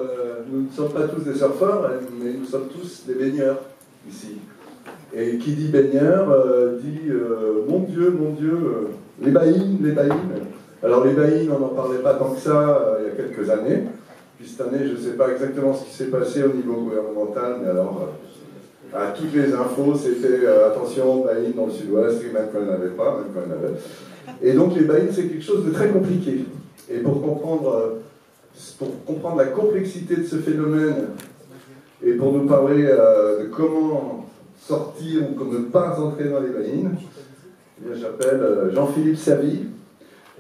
Nous ne sommes pas tous des surfeurs, mais nous sommes tous des baigneurs ici. Et qui dit baigneur dit mon Dieu, les baïnes, les baïnes. Alors les baïnes, on n'en parlait pas tant que ça il y a quelques années. Puis cette année, je ne sais pas exactement ce qui s'est passé au niveau gouvernemental, mais alors à toutes les infos, c'était attention, baïnes dans le sud-ouest, même quand il n'y en avait pas, même quand il y en avait. Et donc les baïnes, c'est quelque chose de très compliqué. Et pour comprendre la complexité de ce phénomène et pour nous parler de comment sortir ou ne pas entrer dans les baïnes, j'appelle Jean-Philippe Savy,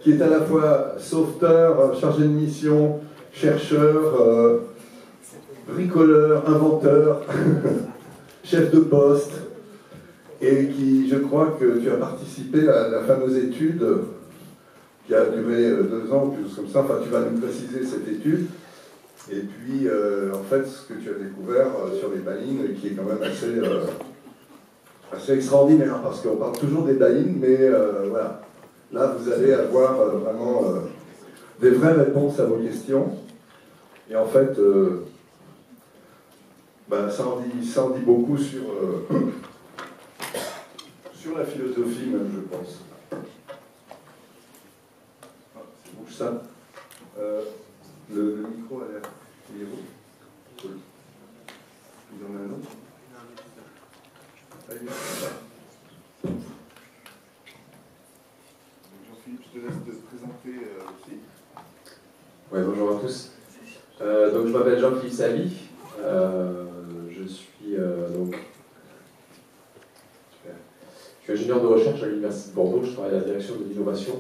qui est à la fois sauveteur, chargé de mission, chercheur, bricoleur, inventeur, chef de poste, et qui, je crois que tu as participé à la fameuse étude qui a duré 2 ans, quelque chose comme ça. Enfin, tu vas nous préciser cette étude. Et puis, en fait, ce que tu as découvert sur les baïnes, qui est quand même assez extraordinaire, parce qu'on parle toujours des baïnes, mais voilà. Là, vous allez avoir vraiment des vraies réponses à vos questions. Et en fait, ça en dit beaucoup sur la philosophie même, je pense. C'est bouge ça. Le micro a l'air... Il est où? Cool. Il y en a un autre? Allez, Jean-Philippe, je te laisse te présenter aussi. Ouais, bonjour à tous. Donc je m'appelle Jean-Philippe Savy. Je suis ingénieur de recherche à l'Université de Bordeaux. Je travaille à la direction de l'innovation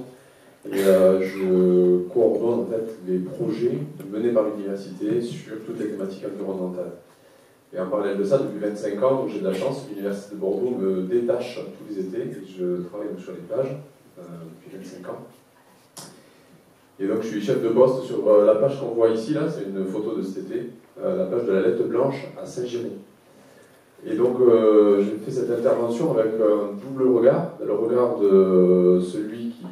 et je coordonne en fait les projets menés par l'université sur toutes les thématiques environnementales. Et en parallèle de ça, depuis 25 ans, j'ai de la chance, l'Université de Bordeaux me détache tous les étés et je travaille donc sur les plages depuis 25 ans. Et donc je suis chef de poste sur la plage qu'on voit ici, là, c'est une photo de cet été, la plage de la Lette Blanche à Saint-Girons. Et donc j'ai fait cette intervention avec un double regard, le regard de celui qui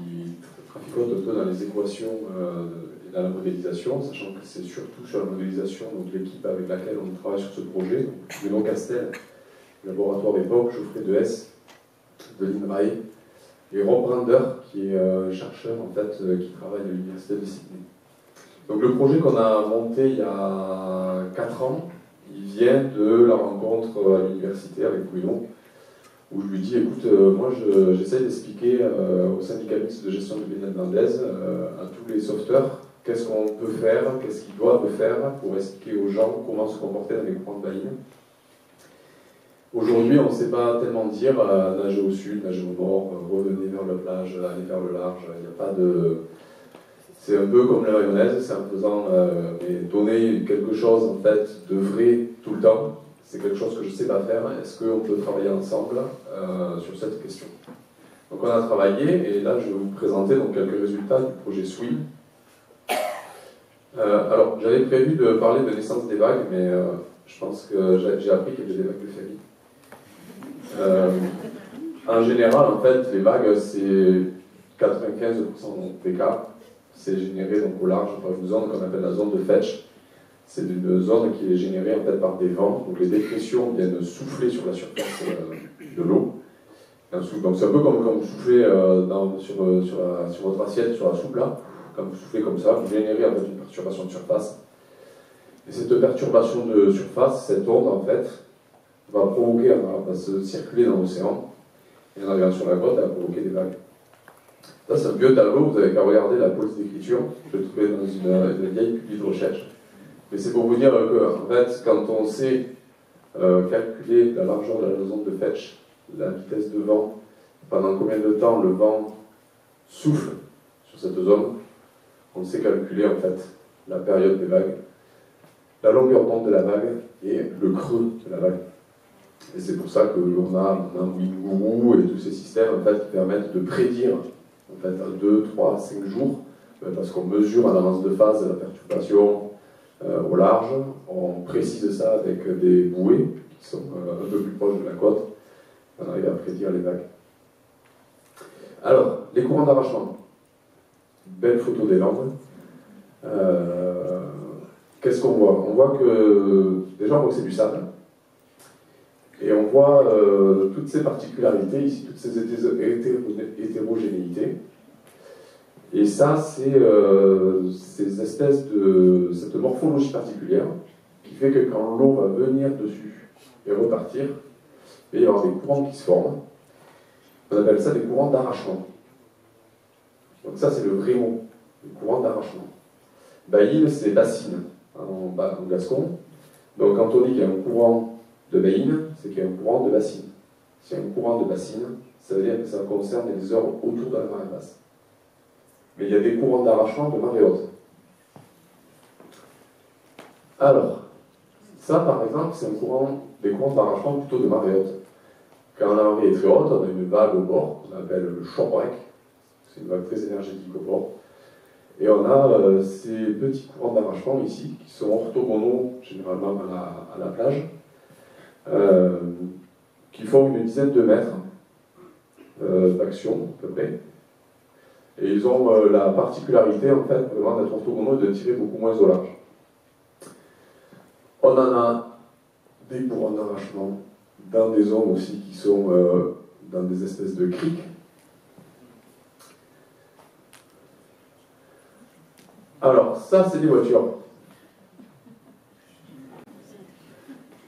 traficote un peu dans les équations et dans la modélisation, sachant que c'est surtout sur la modélisation, donc l'équipe avec laquelle on travaille sur ce projet, Bruno Castel, laboratoire EPOC, Geoffrey Dehesse, de l'INRAE, et Rob Brander, qui est chercheur en fait, qui travaille à l'Université de Sydney. Donc le projet qu'on a monté il y a 4 ans, il vient de la rencontre à l'université avec Bruno, où je lui dis, écoute, moi j'essaie d'expliquer au syndicat mixte de gestion de baignade landaise, à tous les sauveteurs, qu'est-ce qu'on peut faire, qu'est-ce qu'ils doivent faire pour expliquer aux gens comment se comporter dans les courants de baïne. Aujourd'hui, on ne sait pas tellement dire nager au sud, nager au nord, revenez vers la plage, aller vers le large. Il n'y a pas de... C'est un peu comme la mayonnaise, c'est en faisant mais donner quelque chose en fait de vrai tout le temps. C'est quelque chose que je ne sais pas faire. Est-ce qu'on peut travailler ensemble sur cette question? Donc on a travaillé et là je vais vous présenter donc, quelques résultats du projet SWIM. Alors j'avais prévu de parler de naissance des vagues, mais je pense que j'ai appris qu'il y avait des vagues de Ferry. En général, en fait, les vagues, c'est 95% des cas, c'est généré donc, au large par une zone qu'on appelle la zone de Fetch. C'est une zone qui est générée en fait, par des vents, donc les dépressions viennent souffler sur la surface de l'eau. Donc c'est un peu comme quand vous soufflez sur votre assiette, sur la soupe là, quand vous soufflez comme ça, vous générez en fait, une perturbation de surface. Et cette perturbation de surface, cette onde en fait, va provoquer, va se circuler dans l'océan, et en arrivant sur la côte, elle va provoquer des vagues. Ça, c'est un vieux tableau, vous n'avez qu'à regarder la police d'écriture, je l'ai trouvé dans une vieille publi de recherche. Mais c'est pour vous dire que, en fait, quand on sait calculer la largeur de la zone de Fetch, la vitesse de vent, pendant combien de temps le vent souffle sur cette zone, on sait calculer en fait la période des vagues, la longueur d'onde de la vague et le creux de la vague. Et c'est pour ça que l'on a Wingourou et tous ces systèmes en fait, qui permettent de prédire en fait, à 2, 3, 5 jours, parce qu'on mesure en avance de phase la perturbation au large, on précise ça avec des bouées qui sont un peu plus proches de la côte, on arrive à prédire les vagues. Alors, les courants d'arrachement. Belle photo des Landes. qu'est-ce qu'on voit? On voit que, déjà, on voit que c'est du sable. Et on voit toutes ces particularités ici, toutes ces hétérogénéités. Et ça, c'est ces espèces de... cette morphologie particulière qui fait que quand l'eau va venir dessus et repartir, il va y avoir des courants qui se forment. On appelle ça des courants d'arrachement. Donc ça, c'est le vrai mot, le courant d'arrachement. Baïne, c'est bassine en gascon. Donc quand on dit qu'il y a un courant de baïne, c'est qu'il y a un courant de bassine. S'il y a un courant de bassine, ça veut dire que ça concerne les heures autour de la marée basse. Mais il y a des courants d'arrachement de marée haute. Alors, ça par exemple, c'est des courants d'arrachement plutôt de marée haute. Quand la marée est très haute, on a une vague au bord, qu'on appelle le shorewreck. C'est une vague très énergétique au bord. Et on a ces petits courants d'arrachement ici, qui sont orthogonaux généralement à la plage, qui font une dizaine de mètres d'action, à peu près. Et ils ont la particularité, en fait, vraiment d'être orthogonaux et de tirer beaucoup moins au large. On en a des courants d'arrachement dans des zones aussi qui sont dans des espèces de criques. Alors, ça, c'est des voitures.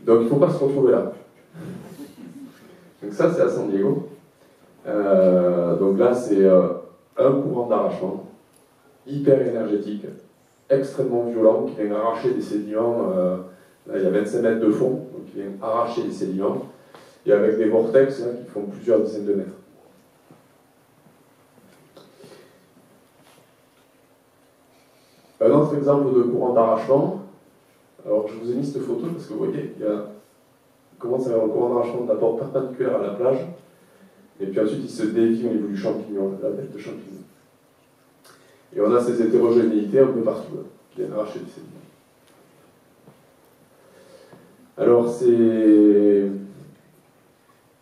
Donc, il ne faut pas se retrouver là. Donc ça, c'est à San Diego. Donc là, c'est un courant d'arrachement hyper énergétique, extrêmement violent, qui vient arracher des sédiments. Là, il y a 25 mètres de fond, donc il vient arracher des sédiments, et avec des vortex là, qui font plusieurs dizaines de mètres. Un autre exemple de courant d'arrachement, alors je vous ai mis cette photo parce que vous voyez, il commence à y avoir un courant d'arrachement d'abord perpendiculaire à la plage, et puis ensuite il se dévie au niveau du champignon, la bête de champignon. Et on a ces hétérogénéités un peu partout, là, qui viennent arracher des sédiments. Alors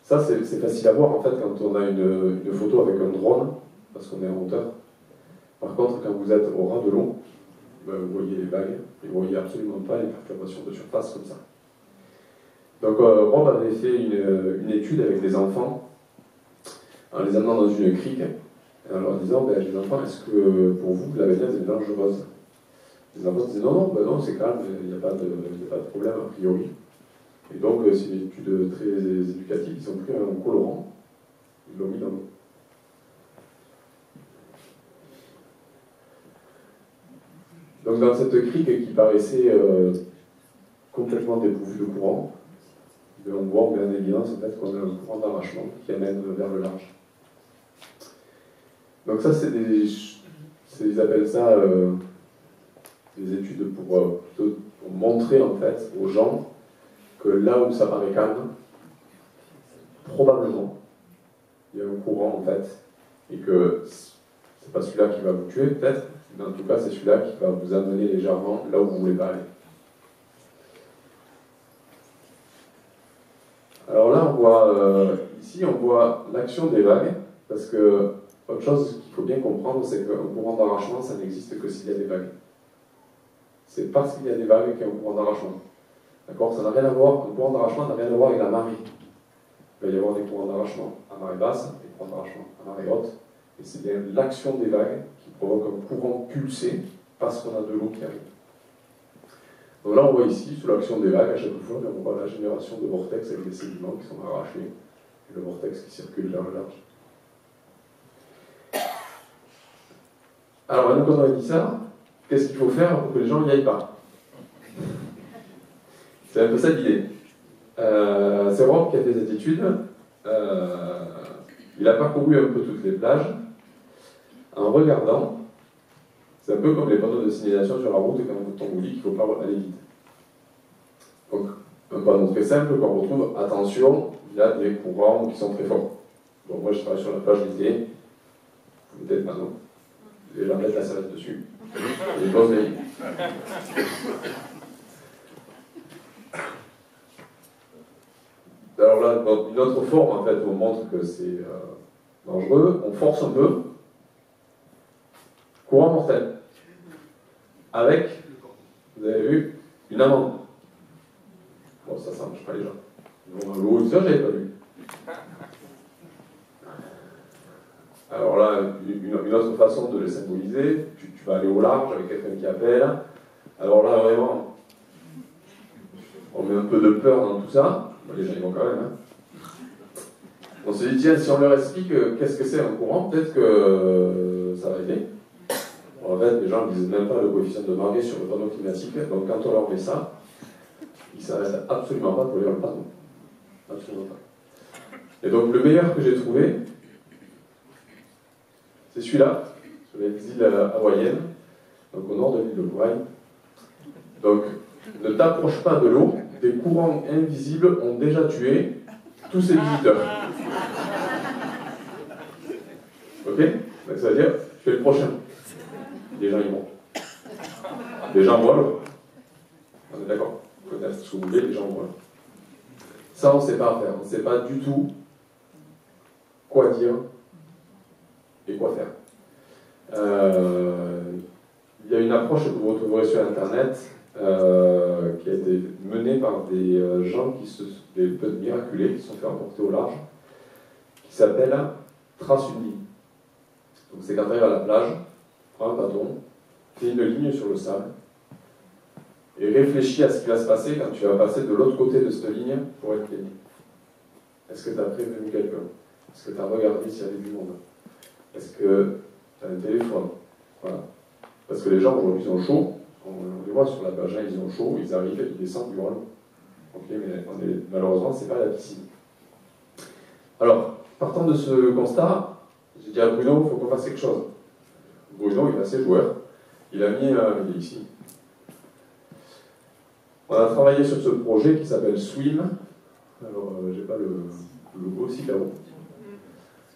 ça c'est facile à voir en fait quand on a une photo avec un drone, parce qu'on est en hauteur. Par contre, quand vous êtes au ras de l'eau, ben, vous voyez les vagues, et vous ne voyez absolument pas les perturbations de surface comme ça. Donc Rob avait fait une étude avec des enfants, en les amenant dans une crique, et en leur disant, ben, les enfants, est-ce que pour vous, la baignade est dangereuse? Les enfants disaient, non, ben non, c'est calme, il n'y a pas de problème a priori. Et donc, c'est une étude très éducative, ils ont pris un colorant, ils l'ont mis dans l'eau. Donc dans cette crique qui paraissait complètement dépourvue de courant, on voit en évidence en fait, qu'on a un courant d'arrachement qui amène vers le large. Donc ça, ils appellent ça des études pour montrer en fait aux gens que là où ça paraît calme, probablement, il y a un courant en fait, et que c'est pas celui-là qui va vous tuer peut-être, mais en tout cas c'est celui-là qui va vous amener légèrement là où vous voulez pas aller. Alors là on voit, ici on voit l'action des vagues, parce que autre chose qu'il faut bien comprendre, c'est qu'un courant d'arrachement, ça n'existe que s'il y a des vagues. C'est parce qu'il y a des vagues qu'il y a un courant d'arrachement. D'accord? Ça n'a rien à voir, un courant d'arrachement n'a rien à voir avec la marée. Il va y avoir des courants d'arrachement à marée basse, des courants d'arrachement à marée haute, et c'est bien l'action des vagues qui provoque un courant pulsé parce qu'on a de l'eau qui arrive. Donc là on voit ici, sous l'action des vagues, à chaque fois, on voit la génération de vortex avec des sédiments qui sont arrachés, et le vortex qui circule vers le large. Alors maintenant qu'on a dit ça, qu'est-ce qu'il faut faire pour que les gens n'y aillent pas? C'est un peu ça l'idée. C'est Rob qui a fait cette étude. Il a parcouru un peu toutes les plages en regardant. C'est un peu comme les panneaux de signalisation sur la route quand on vous dit qu'il ne faut pas aller vite. Donc, un panneau très simple qu'on retrouve, attention, il y a des courants qui sont très forts. Bon, moi je travaille sur la plage d'été, vous mettez le panneau, les gens mettent la serviette dessus, et ils posent les lignes. Alors là, dans une autre forme, en fait, on montre que c'est dangereux, on force un peu, courant mortel, avec vous avez vu une amende. Bon, ça ne marche pas les gens. Ils vont dans l'eau, ça, j'avais pas vu. Alors là, une autre façon de le symboliser, tu vas aller au large avec quelqu'un qui appelle. Alors là, vraiment, on met un peu de peur dans tout ça. Bon, les gens, ils vont quand même. Hein. On se dit, tiens, si on leur explique qu'est-ce que c'est un courant, peut-être que ça va aider. En fait, les gens ne disent même pas le coefficient de Marguet sur le panneau climatique, donc quand on leur met ça, ils ne s'arrêtent absolument pas pour lire le panneau. Absolument pas. Et donc, le meilleur que j'ai trouvé, c'est celui-là, sur les îles hawaïennes, donc au nord de l'île de Hawaï. Donc, ne t'approche pas de l'eau, des courants invisibles ont déjà tué tous ces visiteurs. Ok? Donc, ça veut dire, je fais le prochain. Les gens y vont. Les gens voient l'eau. On est d'accord? Vous pouvez faire ce que vous voulez, les gens voient l'eau. Ça, on ne sait pas faire. On ne sait pas du tout quoi dire et quoi faire. Il y a une approche que vous retrouverez sur Internet qui a été menée par des gens des miraculés qui se sont fait emporter au large, qui s'appelle trace une ligne. Donc c'est quand tu arrives à la plage, prends un bâton, fais une ligne sur le sable et réfléchis à ce qui va se passer quand tu vas passer de l'autre côté de cette ligne pour être baigné. Est-ce que tu as prévenu quelqu'un? Est-ce que tu as regardé s'il y avait du monde? Est-ce que tu as un téléphone? Voilà. Parce que les gens aujourd'hui ils ont chaud, on les voit sur la plage, ils ont chaud, ils arrivent, ils descendent, ils vont à l'eau. Ok, mais malheureusement, c'est pas la piscine. Alors, partant de ce constat, j'ai dit à Bruno, il faut qu'on fasse quelque chose. Bruno, il est assez joueur, il a mis, il est ici. On a travaillé sur ce projet qui s'appelle SWIM. Alors, j'ai pas le logo aussi là-haut.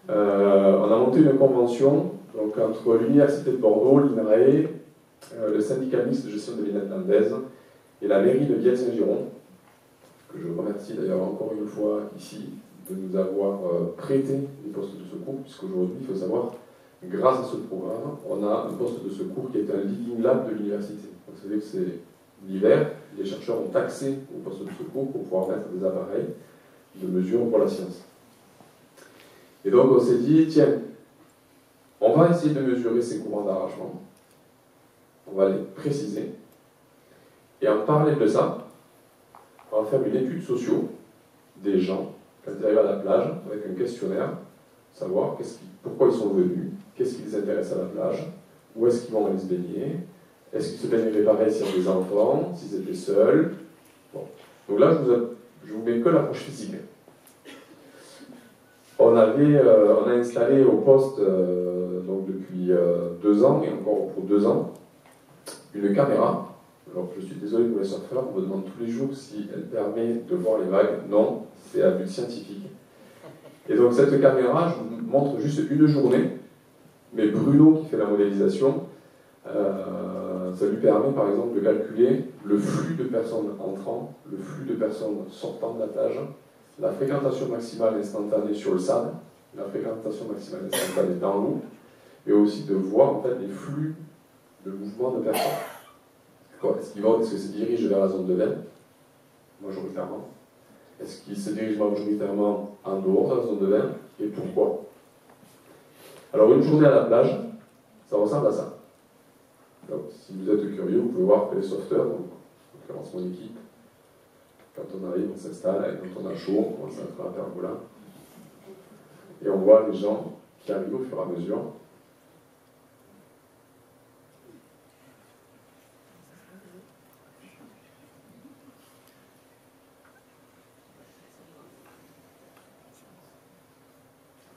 On a monté une convention donc, entre l'Université de Bordeaux, l'INRAE, le syndicat mixte de gestion des mines landaise et la mairie de Vielle-Saint-Giron, que je remercie d'ailleurs encore une fois ici de nous avoir prêté des postes de secours, puisqu'aujourd'hui, il faut savoir, grâce à ce programme, on a un poste de secours qui est un living lab de l'université. Donc, ça veut dire que c'est l'hiver, les chercheurs ont accès au poste de secours pour pouvoir mettre des appareils de mesure pour la science. Et donc on s'est dit, tiens, on va essayer de mesurer ces courants d'arrachement, on va les préciser, et en parallèle de ça, on va faire une étude sociale des gens, quand ils arrivent à la plage, avec un questionnaire, savoir pourquoi ils sont venus, qu'est-ce qui les intéresse à la plage, où est-ce qu'ils vont aller se baigner, est-ce qu'ils se baigneraient pareil s'il y a des enfants, s'ils étaient seuls. Bon. Donc là, je vous mets que l'approche physique. On a installé au poste, donc depuis 2 ans, et encore pour 2 ans, une caméra. Alors je suis désolé pour les surfeurs, on me demande tous les jours si elle permet de voir les vagues. Non, c'est à but scientifique. Et donc cette caméra, je vous montre juste une journée, mais Bruno qui fait la modélisation, ça lui permet par exemple de calculer le flux de personnes entrant, le flux de personnes sortant de la plage, la fréquentation maximale instantanée sur le sable, la fréquentation maximale instantanée dans l'eau, et aussi de voir en fait les flux de mouvement de personnes. Est-ce que se dirigent vers la zone de veine, majoritairement? Est-ce qu'ils se dirigent majoritairement en dehors de la zone de veine, et pourquoi? Alors une journée à la plage, ça ressemble à ça. Donc, si vous êtes curieux, vous pouvez voir que les sauveteurs, donc, en l'occurrence mon équipe, quand on arrive, on s'installe, et quand on a chaud, on commence à faire la pergola. Et on voit les gens qui arrivent au fur et à mesure.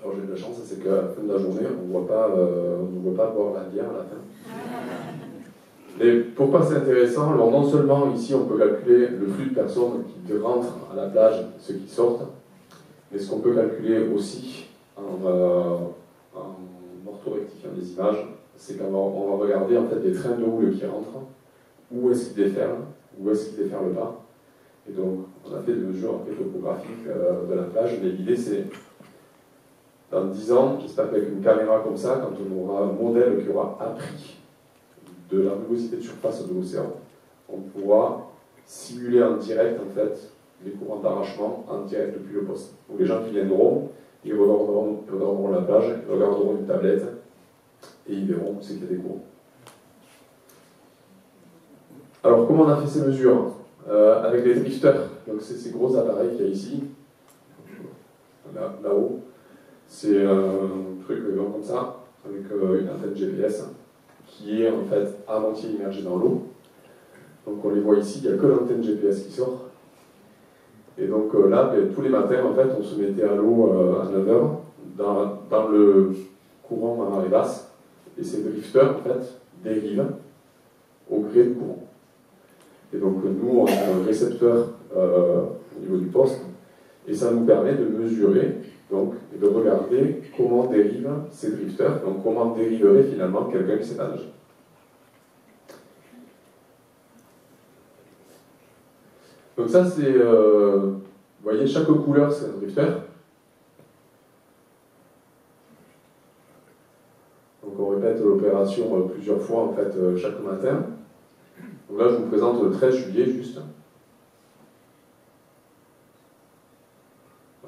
Alors j'ai de la chance, c'est qu'à la fin de la journée, on ne voit pas boire la bière à la fin. Et pourquoi c'est intéressant? Alors non seulement ici on peut calculer le flux de personnes qui rentrent à la plage et ceux qui sortent, mais ce qu'on peut calculer aussi en orthorectifiant des images, c'est qu'on va regarder en fait des trains de houle qui rentrent, où est-ce qu'ils déferlent, où est-ce qu'ils déferlent pas. Et donc on a fait des mesures en fait, topographiques de la plage, mais l'idée c'est dans 10 ans, j'espère qu'avec une caméra comme ça, quand on aura un modèle qui aura appris de la rugosité de surface de l'océan, on pourra simuler en direct en fait les courants d'arrachement en direct depuis le poste. Donc les gens qui viendront, ils regarderont la plage, ils regarderont une tablette et ils verront où c'est qu'il y a des courants. Alors comment on a fait ces mesures? Avec les drifters, donc c'est ces gros appareils qu'il y a ici, là-haut. C'est un truc comme ça, avec une antenne GPS, qui est en fait à moitié immergée dans l'eau. Donc on les voit ici, il n'y a que l'antenne GPS qui sort. Et donc là, tous les matins, en fait, on se mettait à l'eau à 9h, dans le courant à marée basse, et ces drifters, en fait, dérivent au gré du courant. Et donc nous, on a un récepteur au niveau du poste, et ça nous permet de mesurer, donc, et de regarder comment dérivent ces drifters, donc comment dériverait finalement quelqu'un qui sait pas nager. Donc ça, c'est, vous voyez, chaque couleur, c'est un drifter. Donc on répète l'opération plusieurs fois, en fait, chaque matin. Donc là, je vous présente le 13 juillet, juste.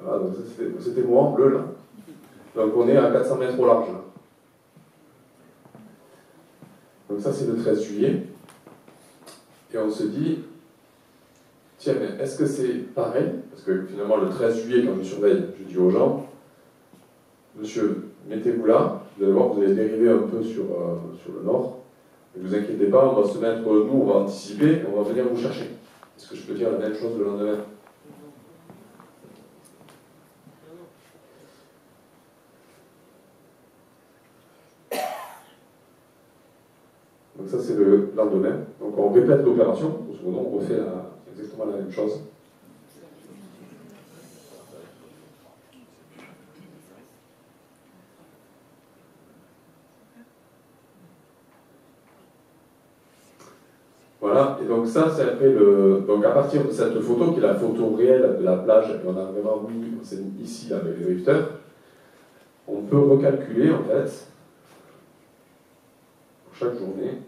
Voilà, donc c'était moi en bleu, là. Donc on est à 400 mètres au large, là. Donc ça, c'est le 13 juillet. Et on se dit, tiens, mais est-ce que c'est pareil? Parce que finalement, le 13 juillet, quand je surveille, je dis aux gens, monsieur, mettez-vous là, vous allez voir, vous allez dériver un peu sur le nord. Ne vous inquiétez pas, on va se mettre, nous, on va anticiper, et on va venir vous chercher. Est-ce que je peux dire la même chose le lendemain? Donc ça, c'est le lendemain. Donc on répète l'opération, on refait exactement la même chose. Voilà, et donc ça, c'est après le... Donc à partir de cette photo, qui est la photo réelle de la plage, et on a vraiment mis, on s'est mis ici avec les drifters, on peut recalculer, en fait, pour chaque journée,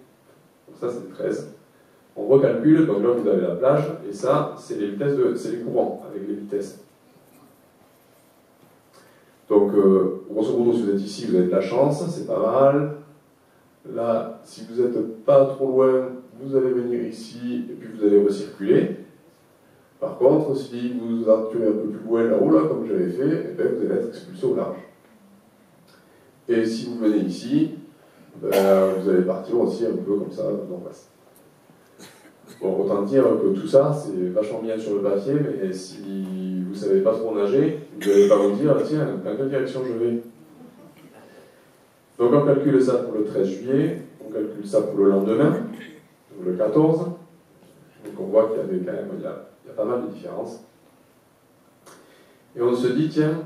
donc ça c'est le 13, on recalcule, donc là vous avez la plage, et ça, c'est les vitesses c'est les courants, avec les vitesses. Donc, grosso modo, si vous êtes ici, vous avez de la chance, c'est pas mal. Là, si vous n'êtes pas trop loin, vous allez venir ici, et puis vous allez recirculer. Par contre, si vous aventurez un peu plus loin là-haut, là, comme j'avais fait, eh bien, vous allez être expulsé au large. Et si vous venez ici, ben, vous allez partir aussi un peu comme ça, dans le nord-ouest. Bon, autant dire que tout ça, c'est vachement bien sur le papier, mais si vous ne savez pas trop nager, vous n'allez pas vous dire, tiens, dans quelle direction je vais? Donc on calcule ça pour le 13 juillet, on calcule ça pour le lendemain, donc le 14. Donc on voit qu'il y avait quand même, il y a pas mal de différences. Et on se dit, tiens,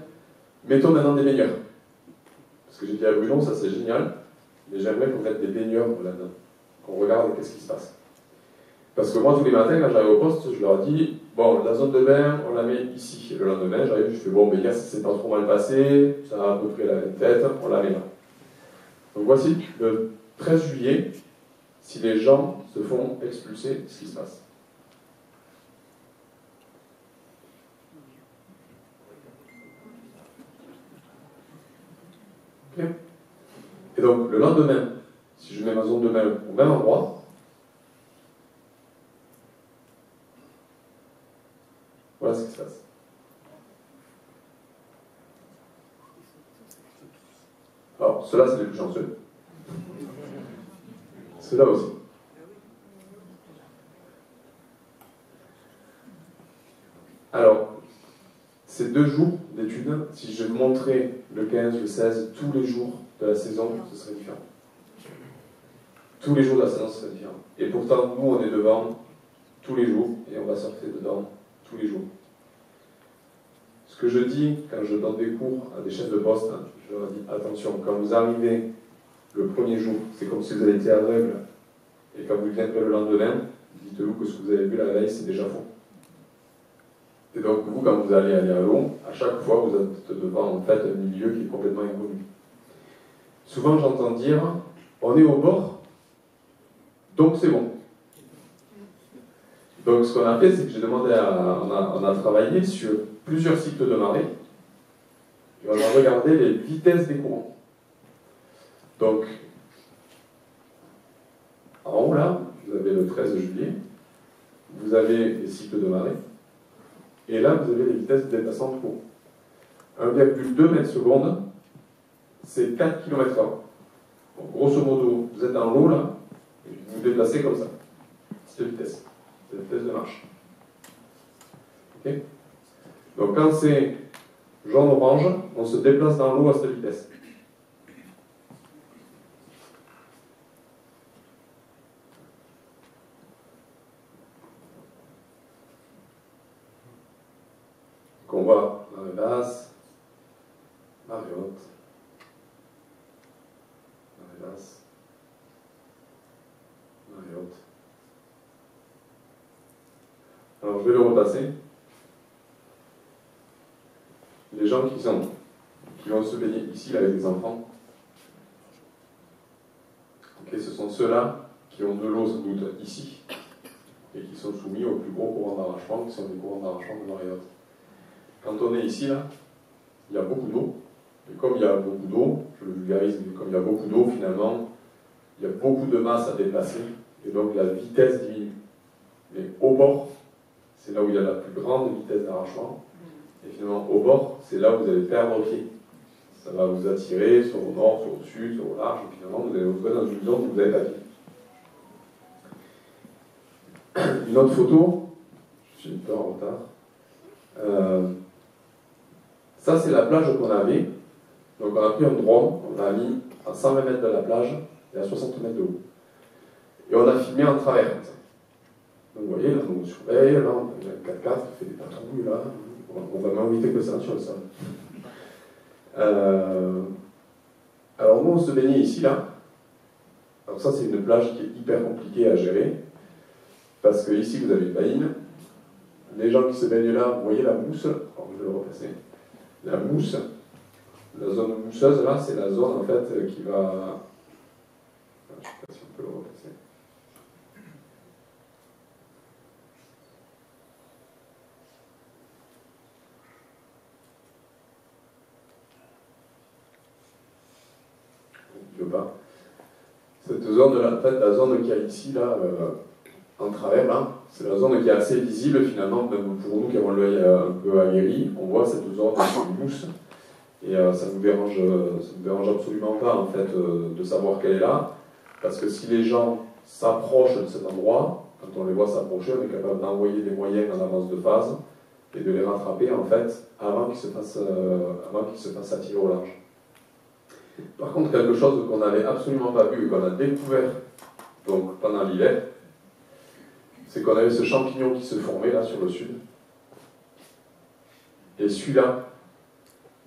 mettons maintenant des baigneurs. Parce que j'ai dit à Bruno, ça c'est génial, mais j'aimerais qu'on mette des baigneurs là-dedans, qu'on regarde qu'est-ce qui se passe. Parce que moi, tous les matins, quand j'arrive au poste, je leur dis, bon, la zone de bain, on la met ici. Et le lendemain, j'arrive, je fais, bon, mais gars, ça s'est pas trop mal passé, ça a à peu près la même tête, on la met là. Donc voici, le 13 juillet, si les gens se font expulser, ce qui se passe. Ok. Et donc, le lendemain, si je mets ma zone de bain au même endroit, voilà ce qui se passe. Alors, ceux-là, c'est les plus chanceux. Ceux-là aussi. Alors, ces 2 jours d'études, si je montrais le 15, le 16, tous les jours de la saison, ce serait différent. Tous les jours de la saison, ce serait différent. Et pourtant, nous, on est devant tous les jours, et on va surfer dedans tous les jours. Ce que je dis quand je donne des cours à des chefs de poste, je leur dis attention, quand vous arrivez le premier jour, c'est comme si vous avez été aveugle, et quand vous viendrez le lendemain, dites-vous que ce que vous avez vu la veille, c'est déjà faux. Et donc vous, quand vous allez aller à l'eau, à chaque fois, vous êtes devant en fait un milieu qui est complètement inconnu. Souvent, j'entends dire, on est au bord, donc c'est bon. Donc ce qu'on a fait, c'est que j'ai demandé on a travaillé sur plusieurs cycles de marée, et on a regardé les vitesses des courants. Donc, en haut là, vous avez le 13 juillet, vous avez les cycles de marée, et là vous avez les vitesses de déplacement de courant. 1,2 mètres seconde, c'est 4 km/h. Donc, grosso modo, vous êtes dans l'eau là, et vous vous déplacez comme ça. C'est la vitesse. C'est la vitesse de marche. Ok? Donc quand c'est jaune-orange, on se déplace dans l'eau à cette vitesse. Donc on voit marée basse, marée haute, marée basse, marée haute. Alors je vais le repasser. Les gens qui vont se baigner ici là, avec des enfants, okay, ce sont ceux-là qui ont de l'eau sans doute ici et qui sont soumis aux plus gros courants d'arrachement, qui sont des courants d'arrachement de marée haute. Quand on est ici, là, il y a beaucoup d'eau, et comme il y a beaucoup d'eau, je le vulgarise, mais comme il y a beaucoup d'eau, finalement, il y a beaucoup de masse à déplacer, et donc la vitesse diminue. Mais au bord, c'est là où il y a la plus grande vitesse d'arrachement, et finalement, au bord, c'est là où vous allez perdre pied. Ça va vous attirer sur le nord, sur le sud, sur le large, et finalement, vous allez vous retrouver dans une zone où vous n'avez pas pied. Une autre photo, je suis un peu en retard. Ça, c'est la plage qu'on avait. Donc, on a pris un drone, on l'a mis à 120 mètres de la plage et à 60 mètres de haut. Et on a filmé en travers. Donc, vous voyez, là, on surveille, là, on a un 4x4 qui fait des patrouilles, là. On va moins éviter que ça sur le sol. Alors, nous, on se baignait ici, là. Alors, ça, c'est une plage qui est hyper compliquée à gérer. Parce que ici, vous avez une baïne. Les gens qui se baignent là, vous voyez la mousse. Alors, je vais le repasser. La mousse, la zone mousseuse, là, c'est la zone, en fait, qui va... Je ne sais pas si on peut le repasser. Je ne veux pas. Cette zone-là, en fait, la zone qu'il y a ici, là, en travers, là, c'est la zone qui est assez visible, finalement, même pour nous qui avons l'œil un peu aguerri. On voit cette zone de mousse. Et ça ne nous dérange absolument pas, en fait, de savoir qu'elle est là. Parce que si les gens s'approchent de cet endroit, quand on les voit s'approcher, on est capable d'envoyer des moyens en avance de phase et de les rattraper, en fait, avant qu'ils se fassent attirer au large. Par contre, quelque chose qu'on n'avait absolument pas vu et qu'on a découvert donc, pendant l'hiver, c'est qu'on avait ce champignon qui se formait là sur le sud. Et celui-là,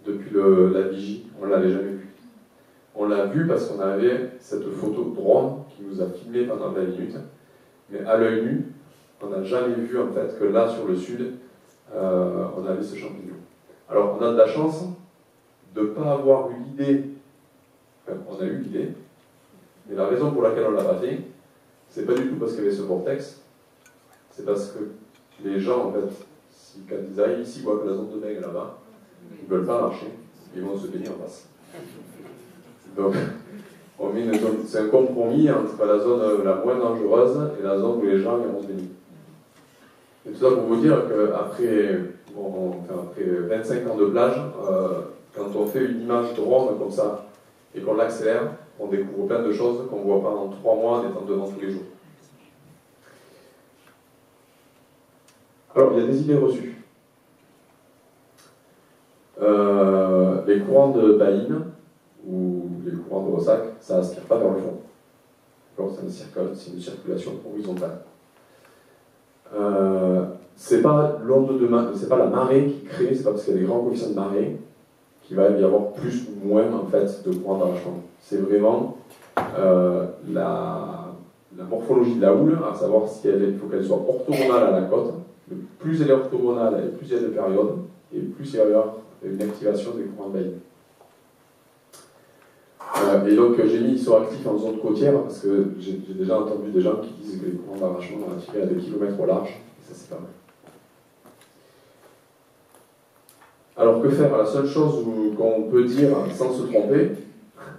depuis la vigie, on ne l'avait jamais vu. On l'a vu parce qu'on avait cette photo de drone qui nous a filmé pendant 20 minutes. Mais à l'œil nu, on n'a jamais vu en fait que là sur le sud, on avait ce champignon. Alors on a de la chance de ne pas avoir eu l'idée, enfin on a eu l'idée, mais la raison pour laquelle on ne l'a pas fait, c'est pas du tout parce qu'il y avait ce vortex, c'est parce que les gens en fait, quand ils arrivent ici, ils voient que la zone de bain est là-bas, ils ne veulent pas marcher, ils vont se baigner en face. Donc, on met une zone, c'est un compromis entre la zone la moins dangereuse et la zone où les gens iront se baigner. Et tout ça pour vous dire qu'après après 25 ans de plage, quand on fait une image drone comme ça et qu'on l'accélère, on découvre plein de choses qu'on ne voit pas en 3 mois en étant devant tous les jours. Alors, il y a des idées reçues. Les courants de Baïne ou les courants de ressac, ça n'aspire pas vers le fond. C'est une circulation horizontale. C'est pas l'onde de marée, c'est pas la marée qui crée, c'est pas parce qu'il y a des grands coefficients de marée qu'il va y avoir plus ou moins en fait de courants d'arrachement. C'est vraiment la morphologie de la houle, à savoir si il faut qu'elle soit orthogonale à la côte. Plus elle est orthogonale et plus il y a de périodes, et plus il va y avoir une activation des courants de Baïne. Et donc j'ai mis ils sont actifs en zone côtière parce que j'ai déjà entendu des gens qui disent que les courants d'arrachement vont attirer à des kilomètres au large. Ça, c'est pas mal. Alors que faire? La seule chose qu'on peut dire sans se tromper,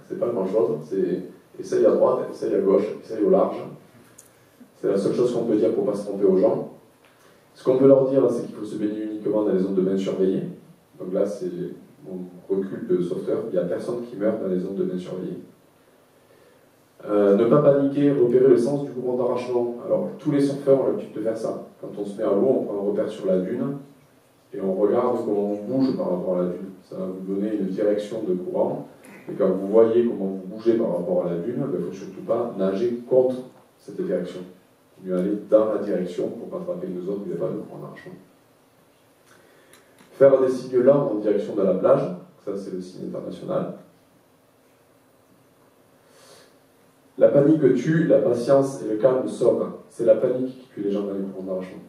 c'est pas grand chose, c'est essaye à droite, essaye à gauche, essaye au large. C'est la seule chose qu'on peut dire pour ne pas se tromper aux gens. Ce qu'on peut leur dire, c'est qu'il faut se baigner uniquement dans les zones de bain surveillées. Donc là, c'est mon recul de sauveteur. Il n'y a personne qui meurt dans les zones de bain surveillées. Ne pas paniquer, repérer le sens du courant d'arrachement. Alors, tous les surfeurs ont l'habitude de faire ça. Quand on se met à l'eau, on prend un repère sur la dune et on regarde comment on bouge par rapport à la dune. Ça va vous donner une direction de courant. Et quand vous voyez comment vous bougez par rapport à la dune, il ne faut surtout pas nager contre cette direction. Il faut mieux aller dans la direction pour ne pas attraper une zone où il n'y a pas de courant d'arrachement. Faire des signes lents en direction de la plage, ça c'est le signe international. La panique tue, la patience et le calme sauvent. C'est la panique qui tue les gens dans les courants d'arrachement.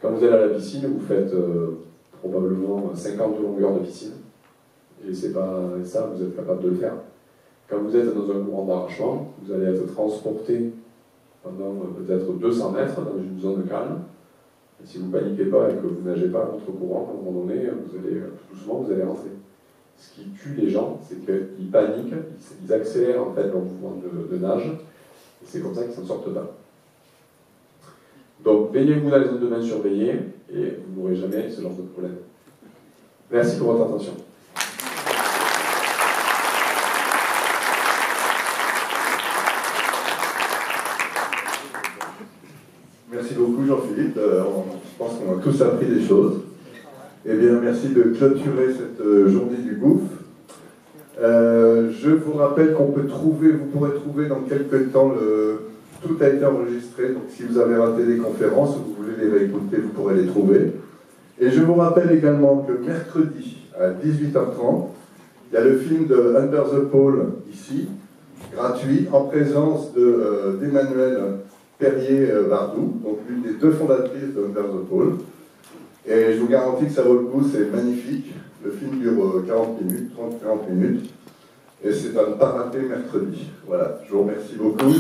Quand vous allez à la piscine, vous faites probablement 50 longueurs de piscine. Et c'est pas ça, vous êtes capable de le faire. Quand vous êtes dans un courant d'arrachement, vous allez être transporté pendant peut-être 200 mètres dans une zone calme. Et si vous ne paniquez pas et que vous ne nagez pas contre courant, à un moment donné, vous allez, tout doucement, vous allez rentrer. Ce qui tue les gens, c'est qu'ils paniquent, ils accélèrent en fait leur mouvement de nage, et c'est comme ça qu'ils ne s'en sortent pas. Donc, baignez-vous dans les zones de bain surveillées, et vous n'aurez jamais ce genre de problème. Merci pour votre attention. Merci beaucoup Jean-Philippe, je pense qu'on a tous appris des choses. Eh bien, merci de clôturer cette journée du gouffre. Je vous rappelle qu'on peut trouver, vous pourrez trouver dans quelques temps, tout a été enregistré, donc si vous avez raté des conférences, ou vous voulez les réécouter, vous pourrez les trouver. Et je vous rappelle également que mercredi, à 18h30, il y a le film de Under the Pole, ici, gratuit, en présence d'Emmanuelle Perrier-Bardou, donc l'une des deux fondatrices de Under the Pole. Et je vous garantis que ça vaut le coup, c'est magnifique. Le film dure 40 minutes, 30-40 minutes. Et c'est à ne pas rater mercredi. Voilà, je vous remercie beaucoup.